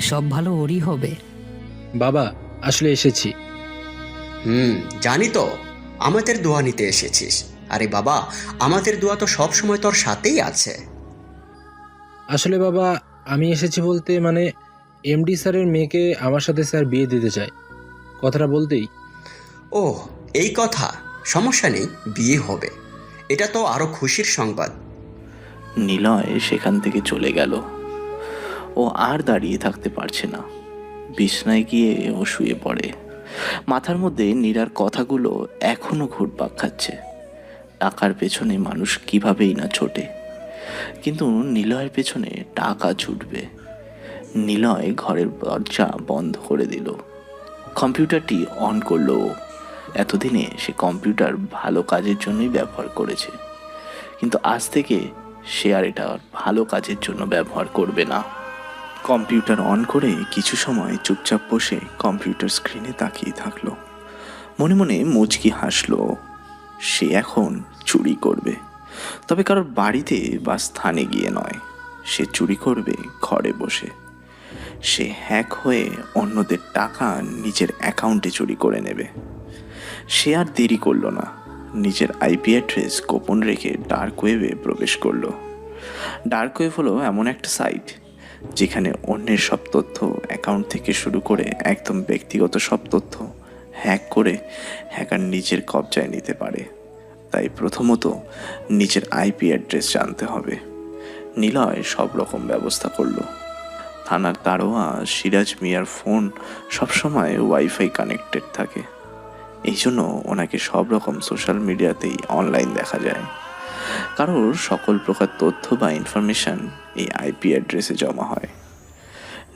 সব ভালো ওরই হবে। বাবা, আসলে এসেছি। জানি তো, আমাদের দোয়া নিতে এসেছিস। আরে বাবা, আমাদের দোয়া তো সব সময় তোর সাথেই আছে। আসলে বাবা, আমি এসেছি বলতে মানে এমডি স্যারের মেয়েকে আমার সাথে স্যার বিয়ে দিতে চায়। কথাটা বলতেই। ও, এই কথা? সমস্যা নেই, বিয়ে হবে। এটা তো আরো খুশির সংবাদ। নিলয় সেখান থেকে চলে গেল। ও আর দাঁড়িয়ে থাকতে পারছে না। বিছনায় গিয়ে ও শুয়ে পড়ে। মাথার মধ্যে নীরার কথাগুলো এখনো ঘুরপাক খাচ্ছে। টাকার পেছনে মানুষ কিভাবেই না ছোটে, কিন্তু নিলয়ের পেছনে টাকা ছুটবে। নিলয় ঘরের দরজা বন্ধ করে দিল। কম্পিউটারটি অন করলো। এতদিনে সে কম্পিউটার ভালো কাজের জন্যই ব্যবহার করেছে, কিন্তু আজ থেকে সে আর এটা ভালো কাজের জন্য ব্যবহার করবে না। কম্পিউটার অন করে কিছু সময় চুপচাপ বসে কম্পিউটার স্ক্রিনে তাকিয়ে থাকলো। মনে মনে মুচকি হাসলো। সে এখন চুরি করবে, তবে কারোর বাড়িতে বা স্থানে গিয়ে নয়। সে চুরি করবে ঘরে বসে। সে হ্যাক হয়ে অন্যদের টাকা নিজের অ্যাকাউন্টে চুরি করে নেবে। সে আর দেরি করলো না। নিজের আইপি অ্যাড্রেস গোপন রেখে ডার্ক ওয়েবে প্রবেশ করলো। ডার্ক ওয়েব হলো এমন একটা সাইট যেখানে অন্যের সব তথ্য, অ্যাকাউন্ট থেকে শুরু করে একদম ব্যক্তিগত সব তথ্য হ্যাক করে হ্যাকার নিজের কবজায় নিতে পারে। তাই প্রথমত নিজের আইপি অ্যাড্রেস জানতে হবে। নিলয় সব রকম ব্যবস্থা করলো। থানার দারোয়া সিরাজ মিয়ার ফোন সবসময় ওয়াইফাই কানেক্টেড থাকে, এই জন্য ওনাকে সব রকম সোশ্যাল মিডিয়াতেই অনলাইন দেখা যায়। কারোর সকল প্রকার তথ্য বা ইনফরমেশন এই আইপি অ্যাড্রেসে জমা হয়।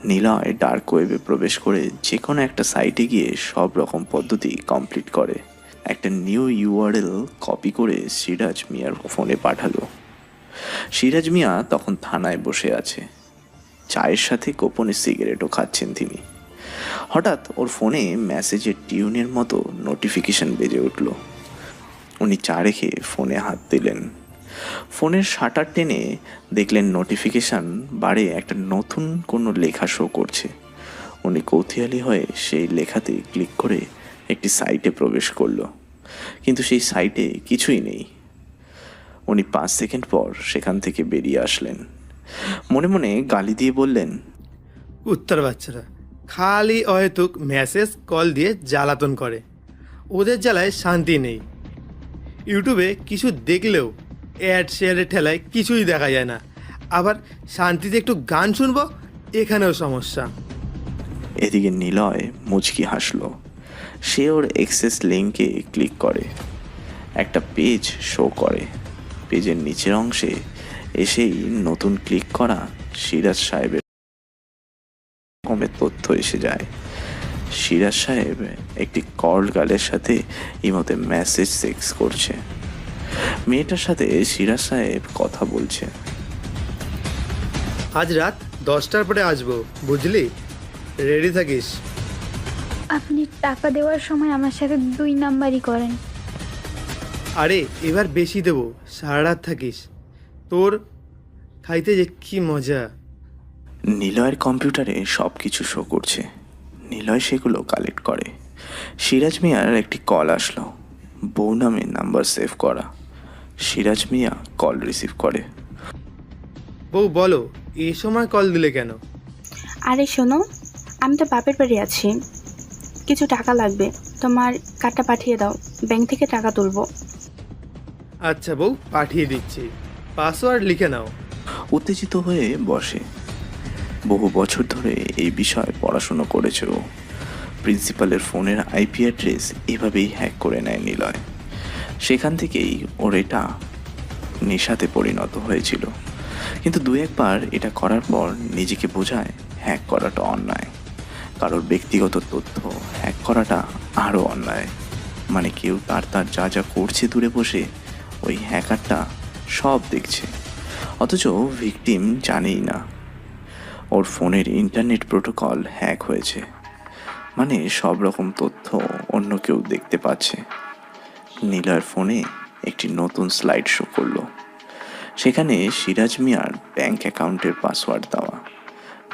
নিলয় ডার্ক ওয়েবে প্রবেশ করে যে কোনো একটা সাইটে গিয়ে সব রকম পদ্ধতি কমপ্লিট করে। একটা নিউ ইউআরএল কপি করে সিরাজ মিয়ার ফোনে পাঠালো। সিরাজ মিয়া তখন থানায় বসে আছে। চায়ের সাথে গোপনে সিগারেটও খাচ্ছেন তিনি। হঠাৎ ওর ফোনে মেসেজের টিউনের মতো নোটিফিকেশন বেজে উঠল। উনি চা রেখে ফোনে হাত দিলেন। ফোনের শাটার টেনে দেখলেন নোটিফিকেশন বারে একটা নতুন কোনো লেখা শো করছে। উনি কৌতূহলী হয়ে সেই লেখাতে ক্লিক করে একটি সাইটে প্রবেশ করলো, কিন্তু সেই সাইটে কিছুই নেই। উনি 5 সেকেন্ড পর সেখান থেকে বেরিয়ে আসলেন। মনে মনে গালি দিয়ে বললেন, উত্তর বাচ্চারা খালি অহেতুক মেসেজ কল দিয়ে জ্বালাতন করে, ওদের জ্বালায় শান্তি নেই। ইউটিউবে কিছু দেখলেও অ্যাড শেয়ারের ঠেলায় কিছুই দেখা যায় না, আবার শান্তিতে একটু গান শুনবো এখানেও সমস্যা। এদিকে নিলয় মুচকি হাসলো। সে ওর এক্সেস লিঙ্কে ক্লিক করে। একটা পেজ শো করে। পেজের নিচের অংশে এসেই নতুন ক্লিক করা সিরাজ সাহেবের তথ্য এসে যায়। সিরাজ সাহেব একটি কল গার্লের সাথে ইমোতে মেসেজ সেক্স করছে। মেয়েটার সাথে সিরাজ সাহেব কথা বলছে। আজ রাত 10টার পরে আসবো, বুঝলি? রেডি থাকিস। আপনি টাকা দেওয়ার সময় আমার সাথে 2 নাম্বারই করেন। আরে এবার বেশি দেবো, সারা রাত থাকিস। তোর খাইতে যে কি মজা। নিলয়ের কম্পিউটারে সব কিছু শো করছে। নিলয় সেগুলো কালেক্ট করে। সিরাজ মিয়ার একটি কল আসলো। বউ নামে নাম্বার সেভ করা। সিরাজ মিয়া কল রিসিভ করে। বউ বলো, এই সময় কল দিলে কেন? আরে শোনো, আমি তো বাপের বাড়ি আছি, কিছু টাকা লাগবে, তোমার কার্ডটা পাঠিয়ে দাও, ব্যাংক থেকে টাকা তুলবো। আচ্ছা বউ, পাঠিয়ে দিচ্ছি, পাসওয়ার্ড লিখে নাও। উত্তেজিত হয়ে বসে। বহু বছর ধরে এই বিষয়ে পড়াশুনো করেছে ও। প্রিন্সিপালের ফোনের আইপি অ্যাড্রেস এভাবেই হ্যাক করে নেয় নিলয়। সেখান থেকেই ওর এটা নেশাতে পরিণত হয়েছিল। কিন্তু দু একবার এটা করার পর নিজেকে বোঝায় হ্যাক করাটা অন্যায়, কারোর ব্যক্তিগত তথ্য হ্যাক করাটা আরও অন্যায়। মানে কেউ তার যা যা করছে দূরে বসে ওই হ্যাকারটা সব দেখছে, অথচ ভিকটিম জানেই না ওর ফোনের ইন্টারনেট প্রোটোকল হ্যাক হয়েছে। মানে সব রকম তথ্য অন্য কেউ দেখতে পাচ্ছে। নীলয়ের ফোনে একটি নতুন স্লাইড শো করলো। সেখানে সিরাজ মিয়ার ব্যাংক অ্যাকাউন্টের পাসওয়ার্ড দেওয়া,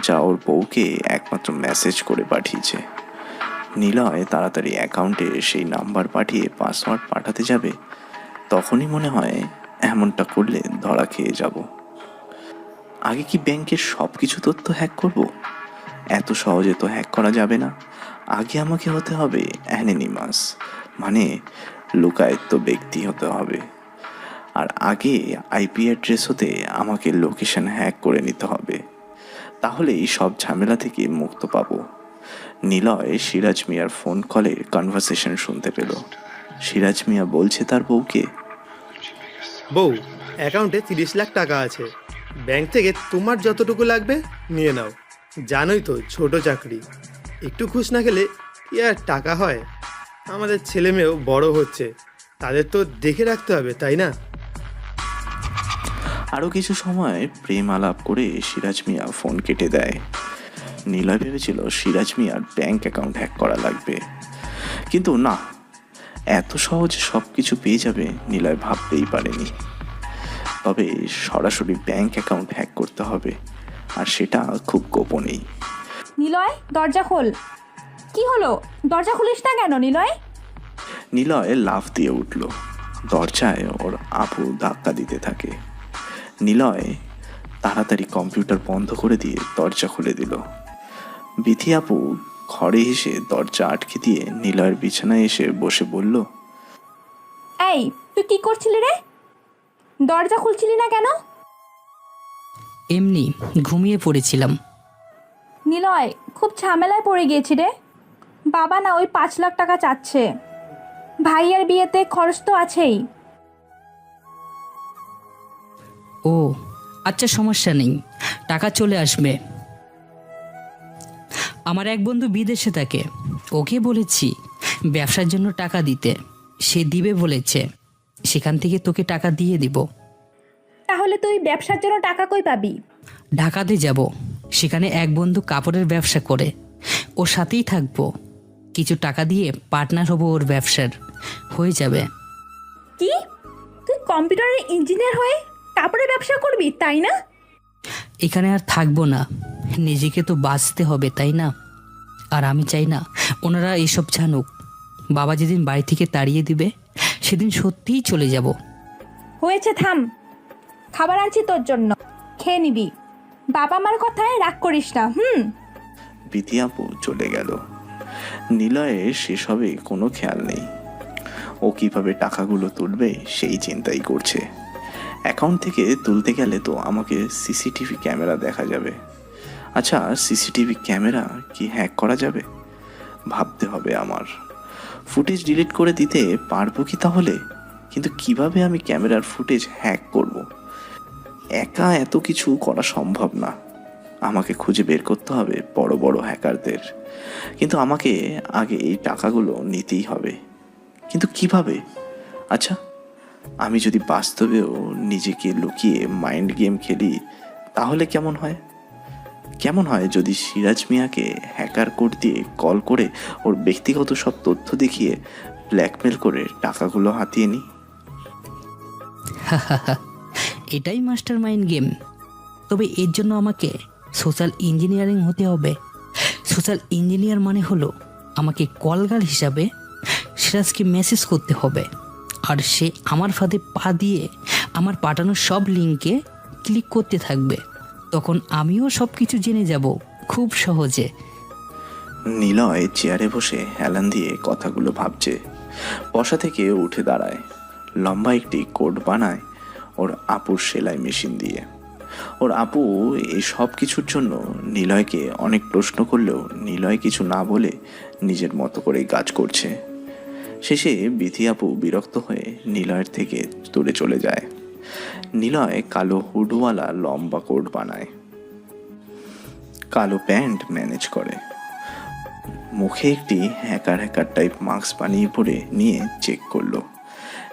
যা ওর বউকে একমাত্র মেসেজ করে পাঠিয়েছে। নিলয় তাড়াতাড়ি অ্যাকাউন্টে সেই নাম্বার পাঠিয়ে পাসওয়ার্ড পাঠাতে যাবে, তখনই মনে হয় এমনটা করলে ধরা খেয়ে যাব। আগে কি ব্যাংকের সব কিছু তথ্য হ্যাক করব? এত সহজে তো হ্যাক করা যাবে না। আগে আমাকে হতে হবে অ্যানোনিমাস, মানে লুকায়িত ব্যক্তি হতে হবে। আর আগে আইপি অ্যাড্রেস হতে আমাকে লোকেশন হ্যাক করে নিতে হবে, তাহলেই সব ঝামেলা থেকে মুক্ত পাবো। নিলয় সিরাজ মিয়ার ফোন কলের কনভারসেশন শুনতে পেল। সিরাজ মিয়া বলছে তার বউকে, বউ, অ্যাকাউন্টে 30 লাখ টাকা আছে, ব্যাংক থেকে তোমার যতটুকু লাগবে নিয়ে নাও। জানোই তো ছোট চাকরি, একটু খুশ না খেলে কি আর টাকা হয়? আমাদের ছেলে মেয়েও বড় হচ্ছে, তাদের তো দেখে রাখতে হবে, তাই না? আরও কিছু সময় প্রেম আলাপ করে সিরাজ মিয়া ফোন কেটে দেয়। নিলয় ভেবেছিল সিরাজ মিয়ার ব্যাংক অ্যাকাউন্ট হ্যাক করা লাগবে, কিন্তু না, এত সহজে সব কিছু পেয়ে যাবে নিলয় ভাবতেই পারেনি। তবে সরাসরি ব্যাংক অ্যাকাউন্ট হ্যাক করতে হবে, আর সেটা খুব গোপনেই। নিলয়, দরজা খোল। কি হলো, দরজা খুলিস না কেন নিলয়? নিলয় লাফ দিয়ে উঠল। দরজায় ওর আপু ধাক্কা দিতে থাকে। নিলয় তাড়াতাড়ি কম্পিউটার বন্ধ করে দিয়ে দরজা খুলে দিল। বিথি আপু ঘরে এসে দরজা আটকে দিয়ে নিলয়ের বিছানায় এসে বসে বলল, এই, তুই কি করছিলি রে? দরজা খুলছিলি না কেন? এমনি ঘুমিয়ে পড়েছিলাম। নিলয়, খুব ঝামেলায় পড়ে গিয়েছি রে। বাবা না ওই 5 লাখ টাকা চাচ্ছে। ভাইয়ের বিয়েতে খরচ তো আছেই। ও আচ্ছা, সমস্যা নেই, টাকা চলে আসবে। আমার এক বন্ধু বিদেশে থাকে, ওকে বলেছি ব্যবসার জন্য টাকা দিতে, সে দিবে বলেছে। সেখান থেকে তোকে টাকা দিয়ে দিব। তাহলে তুই ব্যবসার জন্য টাকা কই পাবি? ঢাকাতে যাব, সেখানে এক বন্ধু কাপড়ের ব্যবসা করে, ওর সাথেই থাকবো। কিছু টাকা দিয়ে পার্টনার হব ওর ব্যবসার, হয়ে যাবে। কি, তুই কম্পিউটারের ইঞ্জিনিয়ার হয়ে কাপড়ের ব্যবসা করবি, তাই না? এখানে আর থাকবো না, নিজেকে তো বাঁচতে হবে, তাই না? আর আমি চাই না ওনারা এসব জানুক। বাবা যেদিন বাড়ি থেকে তাড়িয়ে দিবে সেদিন সত্যিই চলে যাব। হয়েছে, থাম। খাবার আনছি তোর জন্য, খেয়ে নিবি। বাবা মার কথায় রাগ করিস না। বিথি আপু চলে গেল। নিলয়ের সেসবে কোনো খেয়াল নেই। ও কিভাবে টাকাগুলো তুলবে সেই চিন্তাই করছে। অ্যাকাউন্ট থেকে তুলতে গেলে তো আমাকে সিসিটিভি ক্যামেরা দেখা যাবে। আচ্ছা, সিসিটিভি ক্যামেরা কি হ্যাক করা যাবে? ভাবতে হবে আমার। ফুটেজ ডিলিট করে দিতে পারবো কি তাহলে? কিন্তু কিভাবে আমি ক্যামেরার ফুটেজ হ্যাক করব? একা এত কিছু করা সম্ভব না। আমাকে খুঁজে বের করতে হবে বড় বড় হ্যাকারদের। কিন্তু আমাকে আগে এই টাকাগুলো নিতেই হবে। কিন্তু কিভাবে? আচ্ছা, আমি যদি বাস্তবেও নিজেকে লুকিয়ে মাইন্ড গেম খেলি তাহলে কেমন হয়? কেমন হয় যদি সিরাজ মিয়াকে হ্যাকার কোড দিয়ে কল করে ওর ব্যক্তিগত সব তথ্য দেখিয়ে ব্ল্যাকমেল করে টাকাগুলো হাতিয়ে নিই? এটাই মাস্টার মাইন্ড গেম। তবে এর জন্য আমাকে সোশ্যাল ইঞ্জিনিয়ারিং হতে হবে। সোশ্যাল ইঞ্জিনিয়ার মানে হলো আমাকে কলগার্ল হিসাবে সিরাজকে মেসেজ করতে হবে, আর সে আমার ফাঁদে পা দিয়ে আমার পাঠানো সব লিঙ্কে ক্লিক করতে থাকবে। তখন আমিও সব কিছু জেনে যাব খুব সহজে। নিলয় চেয়ারে বসে হেলান দিয়ে কথাগুলো ভাবছে। বসা থেকে উঠে দাঁড়ায়, লম্বা একটি কোট বানায় ওর আপুর সেলাই মেশিন দিয়ে। ওর আপু এই সব কিছুর জন্য নিলয়কে অনেক প্রশ্ন করলেও নিলয় কিছু না বলে নিজের মতো করেই কাজ করছে। শেষে বিথি আপু বিরক্ত হয়ে নিলয়ের থেকে দূরে চলে যায়। নিলয় কালো হুডওয়ালা লম্বা কোট বানায়, কালো প্যান্ট ম্যানেজ করে, মুখে একটি হ্যাকার টাইপ মাস্ক বানিয়ে পরে নিয়ে চেক করলো,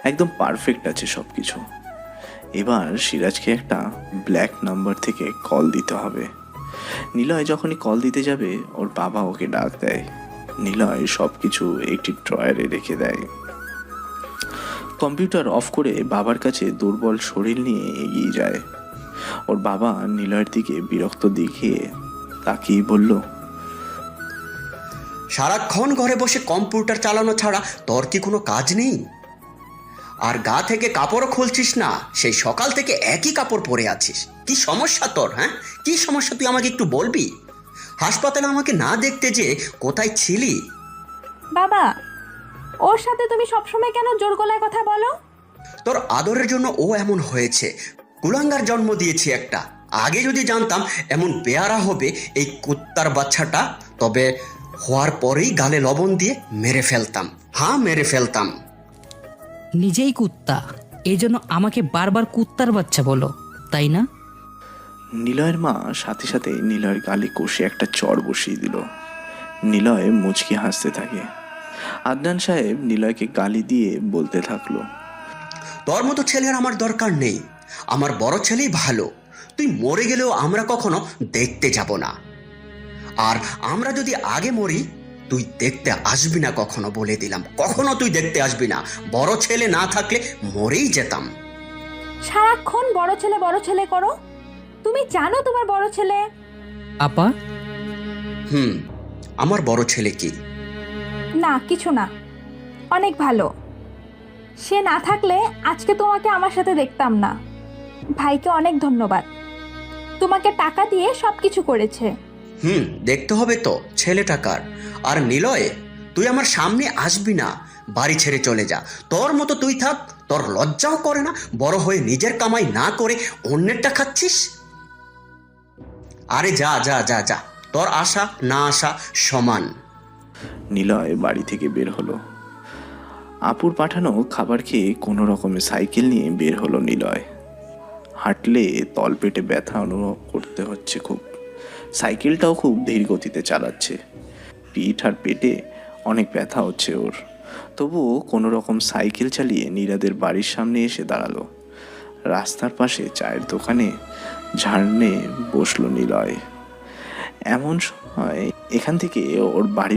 একদম পারফেক্ট আছে সব কিছু। এবার সিরাজকে একটা ব্ল্যাক নাম্বার থেকে কল দিতে হবে। নিলয় যখনই কল দিতে যাবে ওর বাবা ওকে ডাক দেয়। নিলয় সব কিছু একটি ড্রয়ারে রেখে দেয়। কম্পিউটার অফ করে বাবার কাছে দুর্বল শরীর নিয়ে এগিয়ে যায়। ওর বাবা নিলয়ের দিকে বিরক্ত দেখিয়ে তাকিয়ে বলল, সারাক্ষণ ঘরে বসে কম্পিউটার চালানো ছাড়া তোর কি কোনো কাজ নেই? আর গা থেকে কাপড়ও খুলছিস না, সেই সকাল থেকে একই কাপড় পরে আছিস। কি সমস্যা তোর? হ্যাঁ, কি সমস্যা তুই আমাকে একটু বলবি? হাসপাতালে আমাকে না দেখতে যে কোথায় ছিলি? বাবা, ওর সাথে তুমি সবসময় কেন জোর গলায় কথা বলো? তোর আদরের জন্য ও এমন হয়েছে। কুলাঙ্গার জন্ম দিয়েছি একটা। আগে যদি জানতাম এমন পেয়ারা হবে এই কুত্তার বাচ্চাটা, তবে হওয়ার পরেই গালে লবণ দিয়ে মেরে ফেলতাম। হ্যাঁ, মেরে ফেলতাম। নিজেই কুত্তা, এই জন্য আমাকে বারবার কুত্তার বাচ্চা বলো, তাই না? নিলয়ের মা সাথে সাথে নিলয়ের গালে কষে একটা চড় বসিয়ে দিল। নিলয় মুচকি হাসতে থাকে। আদনান সাহেব নিলয়কে গালি দিয়ে বলতে থাকলো, তোর মতো ছেলের আমার দরকার নেই। আমার বড় ছেলেই ভালো। তুই মরে গেলেও আমরা কখনো দেখতে যাব না। আর আমরা যদি আগে মরি, তুই দেখতে আসবি না কখনো, বলে দিলাম। কখনো তুই দেখতে আসবি না। বড় ছেলে না থাকলে মরেই যেতাম। সারাক্ষণ বড় ছেলে করো। তুমি জানো তোমার বড় ছেলে? আপা, আমার বড় ছেলে কি? না, কিছু না, অনেক ভালো। সে না থাকলে আজকে তোমাকে আমার সাথে দেখতাম না। ভাইকে অনেক ধন্যবাদ, তোমাকে টাকা দিয়ে সব কিছু করেছে। দেখতে হবে তো ছেলেটা কার। আর নিলয়, তুই আমার সামনে আসবি না। বাড়ি ছেড়ে চলে যা। তোর মতো তুই থাক, তোর লজ্জাও করে না? বড় হয়ে নিজের কামাই না করে অন্যেরটা খাচ্ছিস। আরে যা যা যা যা, তোর আশা না আশা সমান। নিলয় বাড়ি থেকে বের হলো। আপুর পাঠানো খাবার খেয়ে কোনো রকমে সাইকেল নিয়ে বের হলো নিলয়। হাঁটলে তলপেটে ব্যথা অনুভব করতে হচ্ছে খুব। সাইকেলটাও খুব ধীর গতিতে চালাচ্ছে। পিঠ আর পেটে অনেক ব্যথা হচ্ছে ওর। তবুও কোনো রকম সাইকেল চালিয়ে নীরাদের বাড়ির সামনে এসে দাঁড়ালো। রাস্তার পাশে চায়ের দোকানে ঝাড়নে বসলো নিলয়। এমন সময় এখান থেকে ওর বাড়ি